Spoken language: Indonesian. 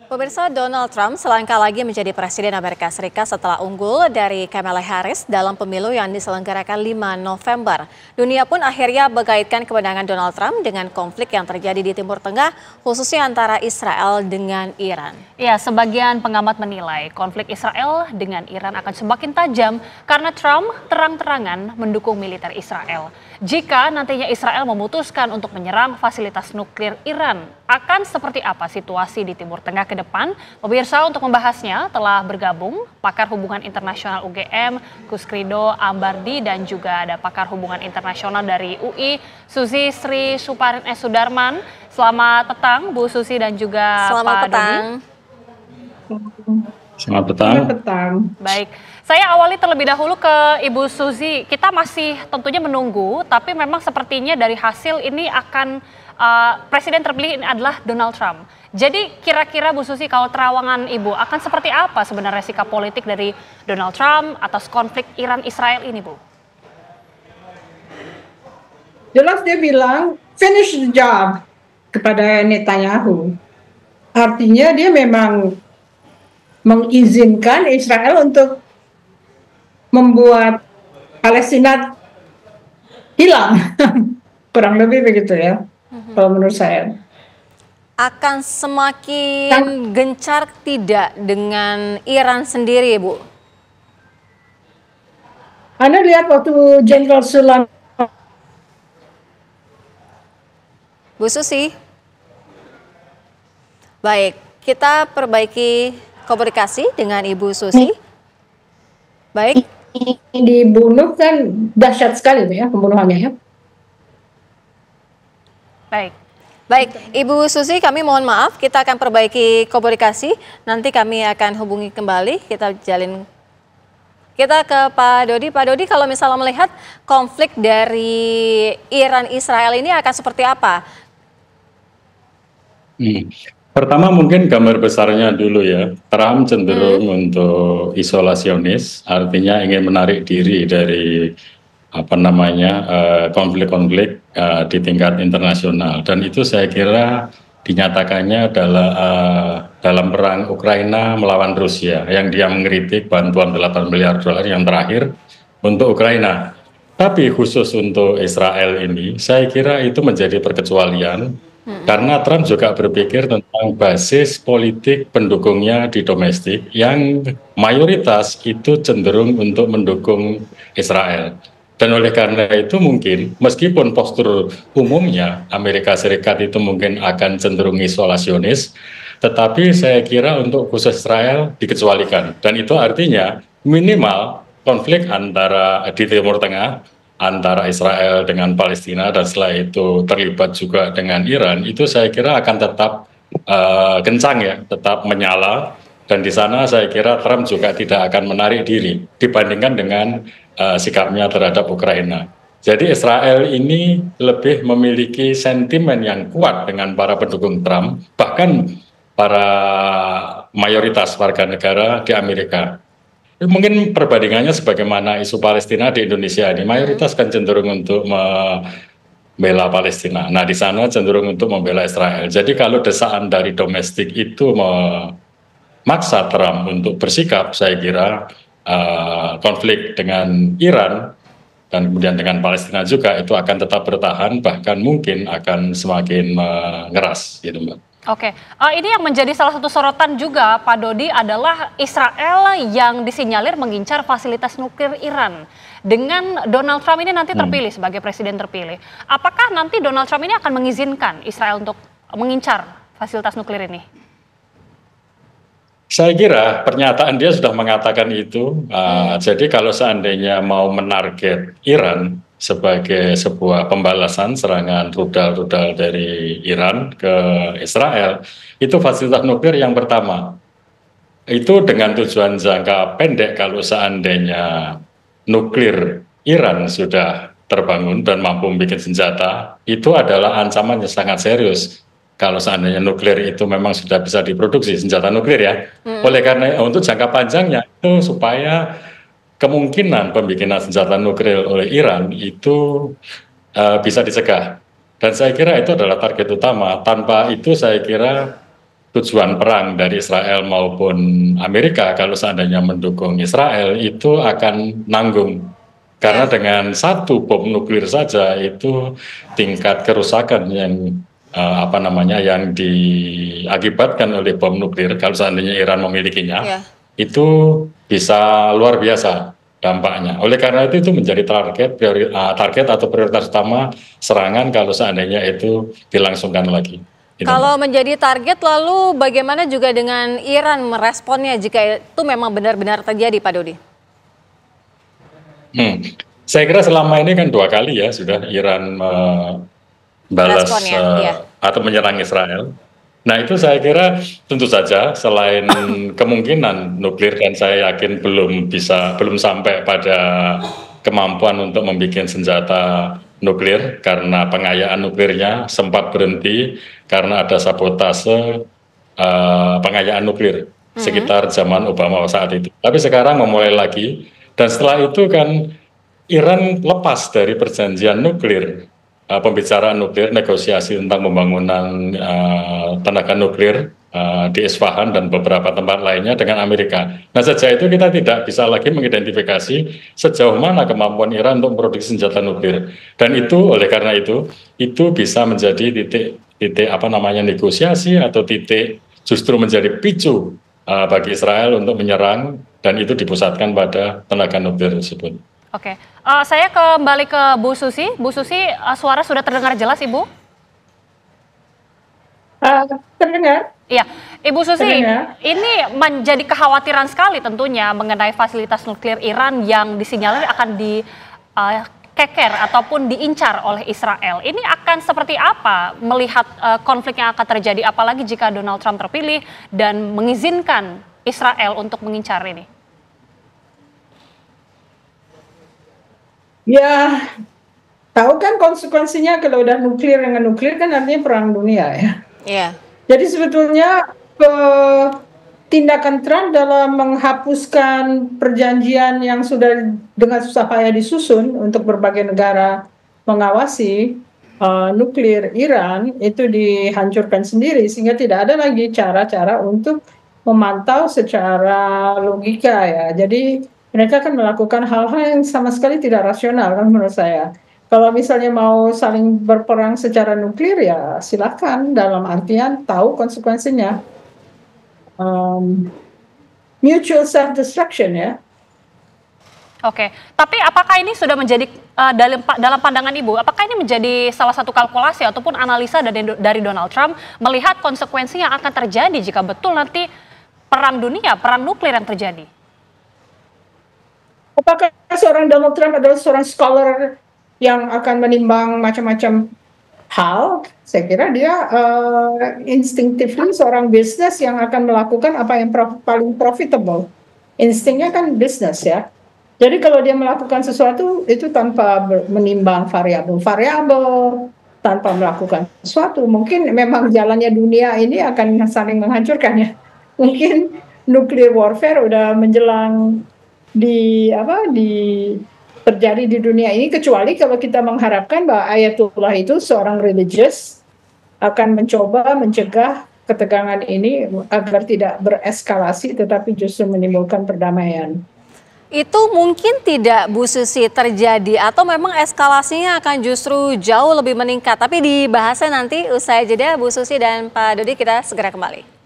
Pemirsa, Donald Trump selangkah lagi menjadi Presiden Amerika Serikat setelah unggul dari Kamala Harris dalam pemilu yang diselenggarakan 5 November. Dunia pun akhirnya mengaitkan kemenangan Donald Trump dengan konflik yang terjadi di Timur Tengah, khususnya antara Israel dengan Iran. Ya, sebagian pengamat menilai konflik Israel dengan Iran akan semakin tajam karena Trump terang-terangan mendukung militer Israel. Jika nantinya Israel memutuskan untuk menyerang fasilitas nuklir Iran, akan seperti apa situasi di Timur Tengah ke depan? Pemirsa, untuk membahasnya telah bergabung pakar hubungan internasional UGM, Kusrido Ambardi, dan juga ada pakar hubungan internasional dari UI, Susi Sri Suparin S. Sudarman. Selamat petang, Bu Susi dan juga Selamat Pak petang. Selamat petang. Selamat petang. Baik, saya awali terlebih dahulu ke Ibu Susi. Kita masih tentunya menunggu, tapi memang sepertinya dari hasil ini akan Presiden terpilih ini adalah Donald Trump. Jadi kira-kira Bu Susi, kalau terawangan Ibu, akan seperti apa sebenarnya sikap politik dari Donald Trump atas konflik Iran-Israel ini, Bu? Jelas dia bilang finish the job kepada Netanyahu. Artinya dia memang mengizinkan Israel untuk membuat Palestina hilang. Kurang lebih begitu ya, kalau menurut saya. Akan semakin gencar tidak dengan Iran sendiri, Bu? Anda lihat waktu Jenderal Suleiman. Bu Susi? Baik, kita perbaiki komunikasi dengan Ibu Susi. Baik. Dibunuh kan dahsyat sekali ya pembunuhannya ya. Baik, Ibu Susi, kami mohon maaf, kita akan perbaiki komunikasi. Nanti kami akan hubungi kembali, kita ke Pak Dodi. Pak Dodi, kalau misalnya melihat konflik dari Iran-Israel ini akan seperti apa? Pertama mungkin gambar besarnya dulu ya. Trump cenderung untuk isolasionis, artinya ingin menarik diri dari konflik-konflik di tingkat internasional, dan itu saya kira dinyatakannya adalah dalam perang Ukraina melawan Rusia yang dia mengkritik bantuan 8 miliar dolar yang terakhir untuk Ukraina. Tapi khusus untuk Israel ini saya kira itu menjadi perkecualian karena Trump juga berpikir tentang basis politik pendukungnya di domestik yang mayoritas itu cenderung untuk mendukung Israel. Dan oleh karena itu mungkin meskipun postur umumnya Amerika Serikat itu mungkin akan cenderung isolasionis, tetapi saya kira untuk khusus Israel dikecualikan. Dan itu artinya minimal konflik di Timur Tengah antara Israel dengan Palestina dan setelah itu terlibat juga dengan Iran, itu saya kira akan tetap kencang ya, tetap menyala. Dan di sana saya kira Trump juga tidak akan menarik diri dibandingkan dengan sikapnya terhadap Ukraina. Jadi Israel ini lebih memiliki sentimen yang kuat dengan para pendukung Trump, bahkan para mayoritas warga negara di Amerika. Mungkin perbandingannya sebagaimana isu Palestina di Indonesia ini, mayoritas kan cenderung untuk membela Palestina. Nah, di sana cenderung untuk membela Israel. Jadi kalau desaan dari domestik itu memaksa Trump untuk bersikap, saya kira konflik dengan Iran dan kemudian dengan Palestina juga itu akan tetap bertahan, bahkan mungkin akan semakin mengeras, gitu Mbak. Oke, ini yang menjadi salah satu sorotan juga Pak Dodi adalah Israel yang disinyalir mengincar fasilitas nuklir Iran. Dengan Donald Trump ini nanti terpilih sebagai presiden terpilih, apakah nanti Donald Trump ini akan mengizinkan Israel untuk mengincar fasilitas nuklir ini? Saya kira pernyataan dia sudah mengatakan itu. Jadi kalau seandainya mau menarget Iran sebagai sebuah pembalasan serangan rudal-rudal dari Iran ke Israel, itu fasilitas nuklir yang pertama. Itu dengan tujuan jangka pendek, kalau seandainya nuklir Iran sudah terbangun dan mampu membuat senjata, itu adalah ancaman yang sangat serius. Kalau seandainya nuklir itu memang sudah bisa diproduksi senjata nuklir ya. Oleh karena untuk jangka panjangnya itu supaya kemungkinan pembikinan senjata nuklir oleh Iran itu bisa dicegah. Dan saya kira itu adalah target utama. Tanpa itu saya kira tujuan perang dari Israel maupun Amerika kalau seandainya mendukung Israel itu akan nanggung. Karena dengan satu bom nuklir saja itu tingkat kerusakan yang yang diakibatkan oleh bom nuklir kalau seandainya Iran memilikinya itu bisa luar biasa dampaknya. Oleh karena itu menjadi target atau prioritas utama serangan kalau seandainya itu dilangsungkan lagi. Kalau menjadi target, lalu bagaimana juga dengan Iran meresponnya jika itu memang benar-benar terjadi, Pak Dodi? Saya kira selama ini kan 2 kali ya sudah Iran balas atau menyerang Israel. Nah itu saya kira tentu saja selain kemungkinan nuklir, dan saya yakin belum sampai pada kemampuan untuk membuat senjata nuklir karena pengayaan nuklirnya sempat berhenti karena ada sabotase pengayaan nuklir sekitar zaman Obama saat itu. Tapi sekarang memulai lagi, dan setelah itu kan Iran lepas dari perjanjian nuklir, pembicaraan nuklir, negosiasi tentang pembangunan tenaga nuklir di Isfahan dan beberapa tempat lainnya dengan Amerika. Nah sejak itu kita tidak bisa lagi mengidentifikasi sejauh mana kemampuan Iran untuk memproduksi senjata nuklir. Dan itu oleh karena itu bisa menjadi titik negosiasi atau titik justru menjadi picu bagi Israel untuk menyerang, dan itu dipusatkan pada tenaga nuklir tersebut. Oke, saya kembali ke Bu Susi. Bu Susi, suara sudah terdengar jelas, Ibu? Terdengar. Iya, Ibu Susi, ini menjadi kekhawatiran sekali tentunya mengenai fasilitas nuklir Iran yang disinyalir akan dikeker ataupun diincar oleh Israel. Ini akan seperti apa melihat konflik yang akan terjadi, apalagi jika Donald Trump terpilih dan mengizinkan Israel untuk mengincar ini? Ya, tahu kan konsekuensinya kalau udah nuklir dengan nuklir kan artinya perang dunia ya. Iya. Jadi sebetulnya tindakan Trump dalam menghapuskan perjanjian yang sudah dengan susah payah disusun untuk berbagai negara mengawasi nuklir Iran itu dihancurkan sendiri, sehingga tidak ada lagi cara-cara untuk memantau secara logika ya. Jadi mereka akan melakukan hal-hal yang sama sekali tidak rasional kan menurut saya. Kalau misalnya mau saling berperang secara nuklir ya silakan, dalam artian tahu konsekuensinya. Mutual self-destruction ya. Oke, tapi apakah ini sudah menjadi dalam pandangan Ibu, apakah ini menjadi salah satu kalkulasi ataupun analisa dari Donald Trump melihat konsekuensi yang akan terjadi jika betul nanti perang dunia, perang nuklir yang terjadi? Apakah seorang Donald Trump adalah seorang scholar yang akan menimbang macam-macam hal? Saya kira dia instinctively seorang bisnis yang akan melakukan apa yang paling profitable. Instingnya kan bisnis ya. Jadi kalau dia melakukan sesuatu itu tanpa menimbang variabel-variabel, tanpa melakukan sesuatu, mungkin memang jalannya dunia ini akan saling menghancurkan ya. Mungkin nuclear warfare udah menjelang terjadi di dunia ini, kecuali kalau kita mengharapkan bahwa Ayatullah itu seorang religious akan mencoba mencegah ketegangan ini agar tidak bereskalasi tetapi justru menimbulkan perdamaian. Itu mungkin tidak, Bu Susi, terjadi atau memang eskalasinya akan justru jauh lebih meningkat, tapi dibahasnya nanti usai jeda. Bu Susi dan Pak Dodi, kita segera kembali.